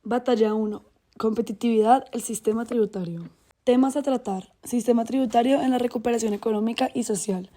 Batalla 1. Competitividad, el sistema tributario. Temas a tratar. Sistema tributario en la recuperación económica y social.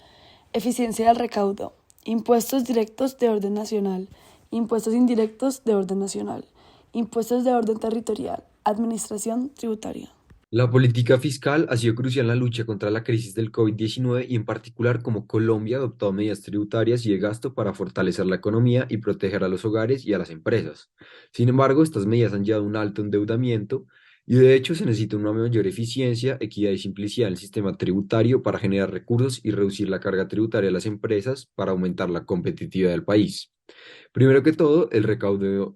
Eficiencia del recaudo. Impuestos directos de orden nacional. Impuestos indirectos de orden nacional. Impuestos de orden territorial. Administración tributaria. La política fiscal ha sido crucial en la lucha contra la crisis del COVID-19 y en particular como Colombia ha adoptado medidas tributarias y de gasto para fortalecer la economía y proteger a los hogares y a las empresas. Sin embargo, estas medidas han llevado a un alto endeudamiento y de hecho se necesita una mayor eficiencia, equidad y simplicidad en el sistema tributario para generar recursos y reducir la carga tributaria de las empresas para aumentar la competitividad del país. Primero que todo, el recaudo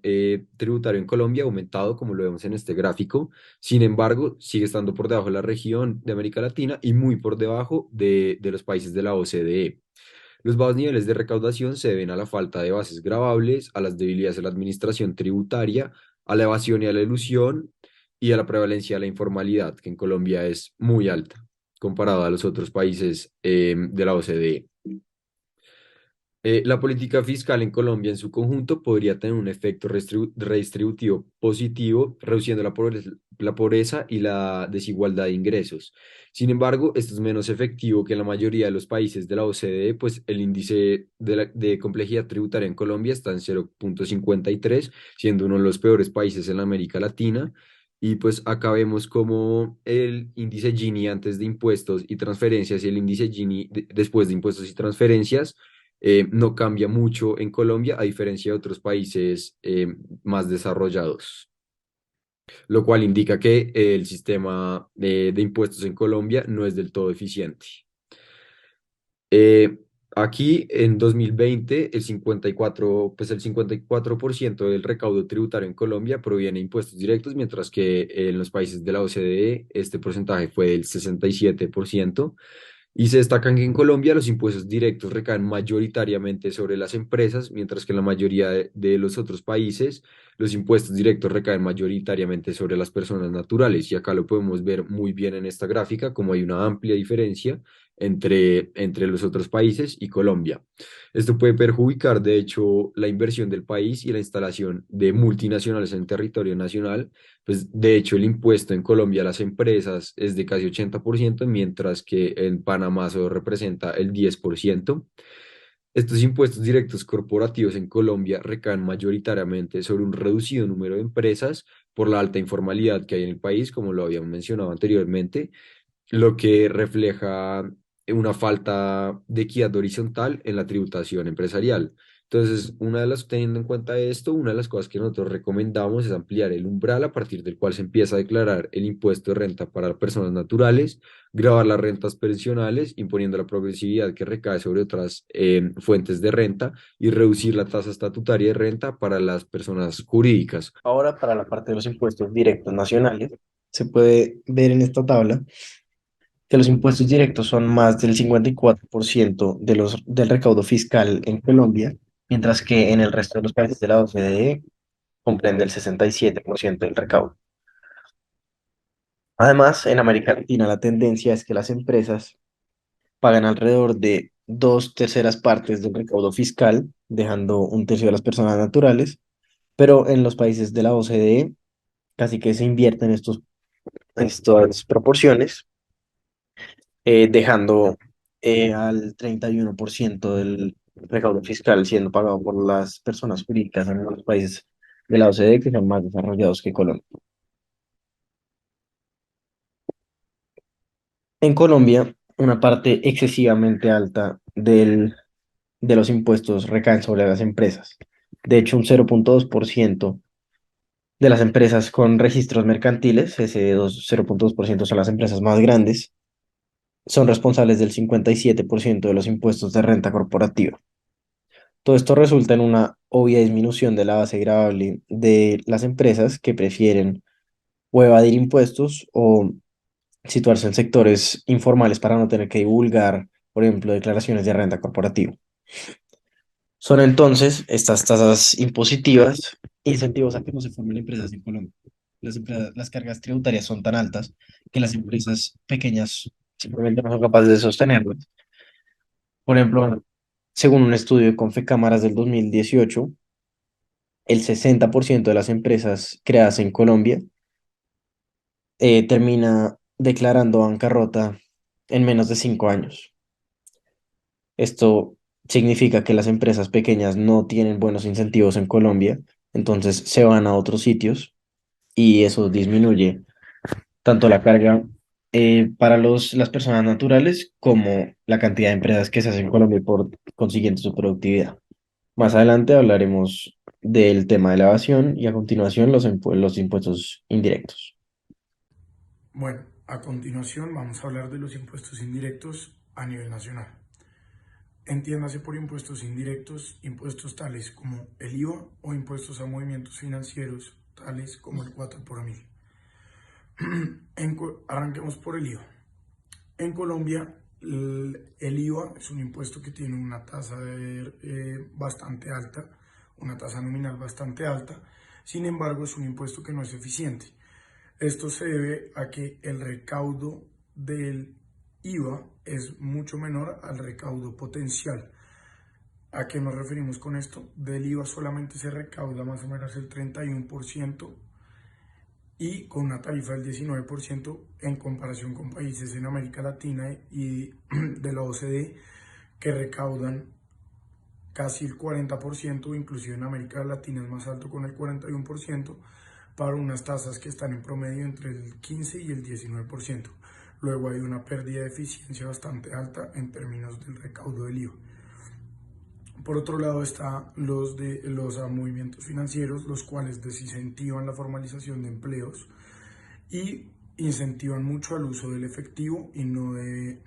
tributario en Colombia ha aumentado, como lo vemos en este gráfico. Sin embargo, sigue estando por debajo de la región de América Latina y muy por debajo de los países de la OCDE. Los bajos niveles de recaudación se deben a la falta de bases gravables, a las debilidades de la administración tributaria, a la evasión y a la elusión y a la prevalencia de la informalidad, que en Colombia es muy alta comparado a los otros países de la OCDE. La política fiscal en Colombia en su conjunto podría tener un efecto redistributivo positivo, reduciendo la pobreza y la desigualdad de ingresos. Sin embargo, esto es menos efectivo que en la mayoría de los países de la OCDE, pues el índice de complejidad tributaria en Colombia está en 0,53, siendo uno de los peores países en la América Latina. Y pues acá vemos como el índice Gini antes de impuestos y transferencias y el índice Gini después de impuestos y transferencias no cambia mucho en Colombia, a diferencia de otros países más desarrollados, lo cual indica que el sistema de impuestos en Colombia no es del todo eficiente. Eh, Aquí en 2020, el 54% del recaudo tributario en Colombia proviene de impuestos directos, mientras que en los países de la OCDE este porcentaje fue del 67%. Y se destacan que en Colombia los impuestos directos recaen mayoritariamente sobre las empresas, mientras que en la mayoría de los otros países los impuestos directos recaen mayoritariamente sobre las personas naturales. Y acá lo podemos ver muy bien en esta gráfica, como hay una amplia diferencia entre los otros países y Colombia. Esto puede perjudicar, de hecho, la inversión del país y la instalación de multinacionales en territorio nacional. Pues de hecho el impuesto en Colombia a las empresas es de casi 80%, mientras que en Panamá solo representa el 10%. Estos impuestos directos corporativos en Colombia recaen mayoritariamente sobre un reducido número de empresas por la alta informalidad que hay en el país, como lo habíamos mencionado anteriormente, lo que refleja una falta de equidad horizontal en la tributación empresarial. Entonces, teniendo en cuenta esto, una de las cosas que nosotros recomendamos es ampliar el umbral a partir del cual se empieza a declarar el impuesto de renta para personas naturales, grabar las rentas pensionales, imponiendo la progresividad que recae sobre otras fuentes de renta y reducir la tasa estatutaria de renta para las personas jurídicas. Ahora, para la parte de los impuestos directos nacionales, se puede ver en esta tabla que los impuestos directos son más del 54% del recaudo fiscal en Colombia, mientras que en el resto de los países de la OCDE comprende el 67% del recaudo. Además, en América Latina la tendencia es que las empresas pagan alrededor de dos terceras partes del recaudo fiscal, dejando un tercio de las personas naturales, pero en los países de la OCDE casi que se invierten estas proporciones, dejando al 31% del recaudo fiscal siendo pagado por las personas jurídicas en los países de la OCDE que son más desarrollados que Colombia. En Colombia, una parte excesivamente alta de los impuestos recaen sobre las empresas. De hecho, un 0,2% de las empresas con registros mercantiles, 0,2% son las empresas más grandes, son responsables del 57% de los impuestos de renta corporativa. Todo esto resulta en una obvia disminución de la base gravable de las empresas que prefieren o evadir impuestos o situarse en sectores informales para no tener que divulgar, por ejemplo, declaraciones de renta corporativa. Son entonces estas tasas impositivas incentivos a que no se formen empresas en Colombia. Las cargas tributarias son tan altas que las empresas pequeñas simplemente no son capaces de sostenerlas. Por ejemplo, según un estudio de Confecámaras del 2018, el 60% de las empresas creadas en Colombia termina declarando bancarrota en menos de 5 años. Esto significa que las empresas pequeñas no tienen buenos incentivos en Colombia, entonces se van a otros sitios y eso disminuye tanto la carga para las personas naturales como la cantidad de empresas que se hacen en Colombia y por consiguiente su productividad. Más adelante hablaremos del tema de la evasión y a continuación los impuestos indirectos. Bueno, a continuación vamos a hablar de los impuestos indirectos a nivel nacional. Entiéndase por impuestos indirectos, impuestos tales como el IVA o impuestos a movimientos financieros, tales como el 4 por mil. Arranquemos por el IVA. En Colombia, el IVA es un impuesto que tiene una tasa bastante alta, una tasa nominal bastante alta. Sin embargo, es un impuesto que no es eficiente. Esto se debe a que el recaudo del IVA es mucho menor al recaudo potencial. ¿A qué nos referimos con esto? Del IVA solamente se recauda más o menos el 31% y con una tarifa del 19% en comparación con países en América Latina y de la OCDE que recaudan casi el 40%, inclusive en América Latina es más alto con el 41%, para unas tasas que están en promedio entre el 15 y el 19%. Luego hay una pérdida de eficiencia bastante alta en términos del recaudo del IVA. Por otro lado está los movimientos financieros, los cuales desincentivan la formalización de empleos y incentivan mucho al uso del efectivo y no de,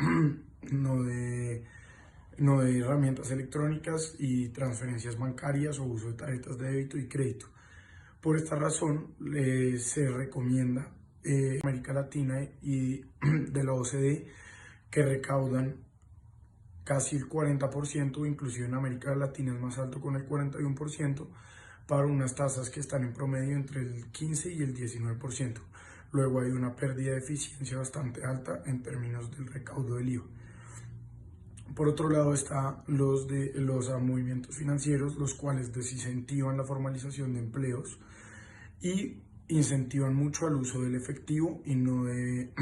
no de herramientas electrónicas y transferencias bancarias o uso de tarjetas de débito y crédito. Por esta razón, se recomienda América Latina y de la OCDE que recaudan casi el 40%, inclusive en América Latina es más alto con el 41%, para unas tasas que están en promedio entre el 15 y el 19%. Luego hay una pérdida de eficiencia bastante alta en términos del recaudo del IVA. Por otro lado está los movimientos financieros, los cuales desincentivan la formalización de empleos y incentivan mucho al uso del efectivo y no de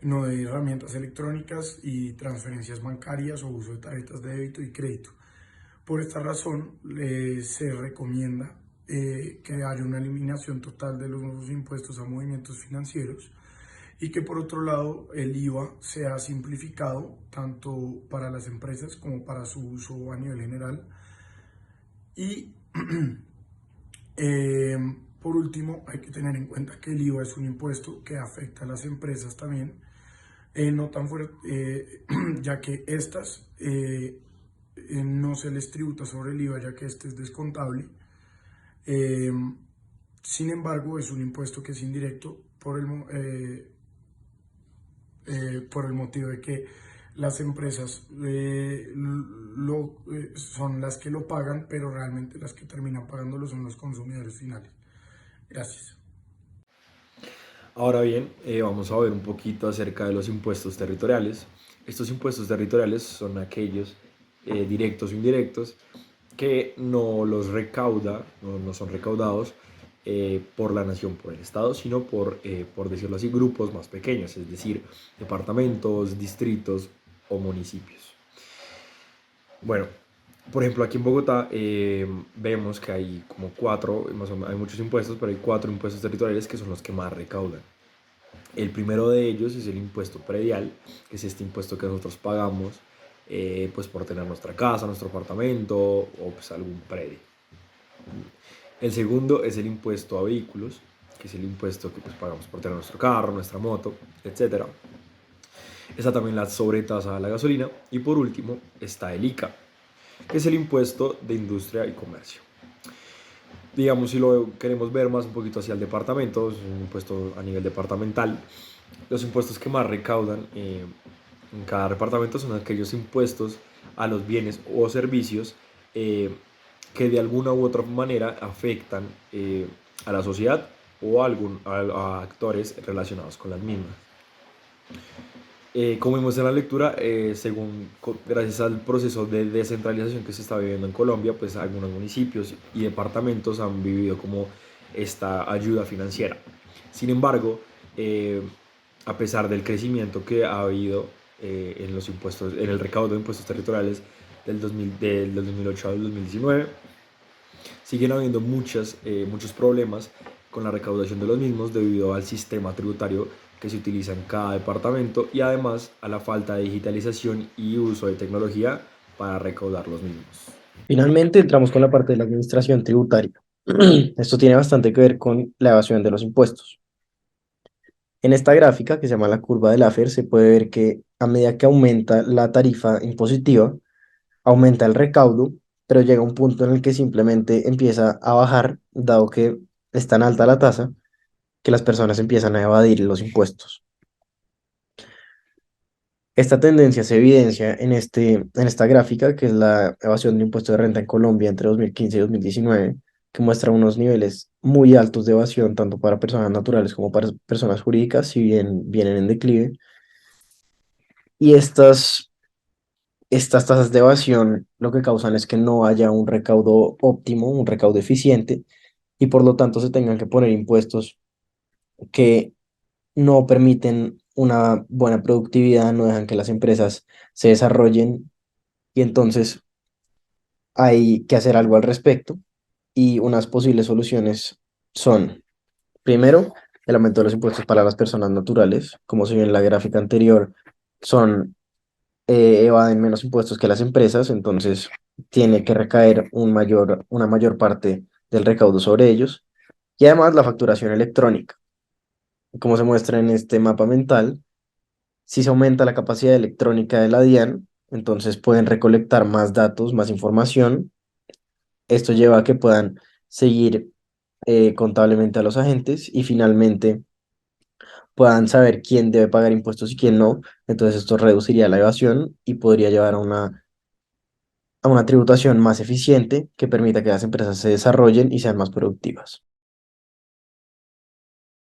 herramientas electrónicas y transferencias bancarias o uso de tarjetas de débito y crédito. Por esta razón, se recomienda que haya una eliminación total de los nuevos impuestos a movimientos financieros y que por otro lado el IVA sea simplificado tanto para las empresas como para su uso a nivel general. Y por último, hay que tener en cuenta que el IVA es un impuesto que afecta a las empresas también, no tan fuerte, ya que estas no se les tributa sobre el IVA, ya que este es descontable. Sin embargo, es un impuesto que es indirecto por el motivo de que las empresas son las que lo pagan, pero realmente las que terminan pagándolo son los consumidores finales. Gracias. Ahora bien, vamos a ver un poquito acerca de los impuestos territoriales. Estos impuestos territoriales son aquellos directos o indirectos que no los recauda, no son recaudados por la nación, por el Estado, sino por decirlo así, grupos más pequeños, es decir, departamentos, distritos o municipios. Bueno, por ejemplo, aquí en Bogotá vemos que hay como hay muchos impuestos, pero hay 4 impuestos territoriales que son los que más recaudan. El primero de ellos es el impuesto predial, que es este impuesto que nosotros pagamos pues por tener nuestra casa, nuestro apartamento o pues algún predio. El segundo es el impuesto a vehículos, que es el impuesto que pues pagamos por tener nuestro carro, nuestra moto, etc. Está también la sobretasa a la gasolina. Y por último está el ICA, que es el impuesto de industria y comercio. Digamos, si lo queremos ver más un poquito hacia el departamento, es un impuesto a nivel departamental. Los impuestos que más recaudan en cada departamento son aquellos impuestos a los bienes o servicios que de alguna u otra manera afectan a la sociedad o a actores relacionados con las mismas. Como vimos en la lectura, gracias al proceso de descentralización que se está viviendo en Colombia, pues algunos municipios y departamentos han vivido como esta ayuda financiera. Sin embargo, eh, a pesar del crecimiento que ha habido en los impuestos, en el recaudo de impuestos territoriales del 2008 al 2019, siguen habiendo muchos problemas con la recaudación de los mismos debido al sistema tributario que se utiliza en cada departamento y además a la falta de digitalización y uso de tecnología para recaudar los mismos. Finalmente entramos con la parte de la administración tributaria. Esto tiene bastante que ver con la evasión de los impuestos. En esta gráfica, que se llama la curva de Laffer, se puede ver que a medida que aumenta la tarifa impositiva, aumenta el recaudo, pero llega un punto en el que simplemente empieza a bajar, dado que es tan alta la tasa que las personas empiezan a evadir los impuestos. Esta tendencia se evidencia en esta gráfica, que es la evasión de impuestos de renta en Colombia entre 2015 y 2019, que muestra unos niveles muy altos de evasión, tanto para personas naturales como para personas jurídicas, si bien vienen en declive. Y estas tasas de evasión lo que causan es que no haya un recaudo óptimo, un recaudo eficiente, y por lo tanto se tengan que poner impuestos que no permiten una buena productividad, no dejan que las empresas se desarrollen, y entonces hay que hacer algo al respecto. Y unas posibles soluciones son, primero, el aumento de los impuestos para las personas naturales, como se vio en la gráfica anterior, son evaden menos impuestos que las empresas, entonces tiene que recaer una mayor parte del recaudo sobre ellos. Y además la facturación electrónica, como se muestra en este mapa mental, si se aumenta la capacidad electrónica de la DIAN, entonces pueden recolectar más datos, más información. Esto lleva a que puedan seguir contablemente a los agentes y finalmente puedan saber quién debe pagar impuestos y quién no. Entonces esto reduciría la evasión y podría llevar a una tributación más eficiente que permita que las empresas se desarrollen y sean más productivas.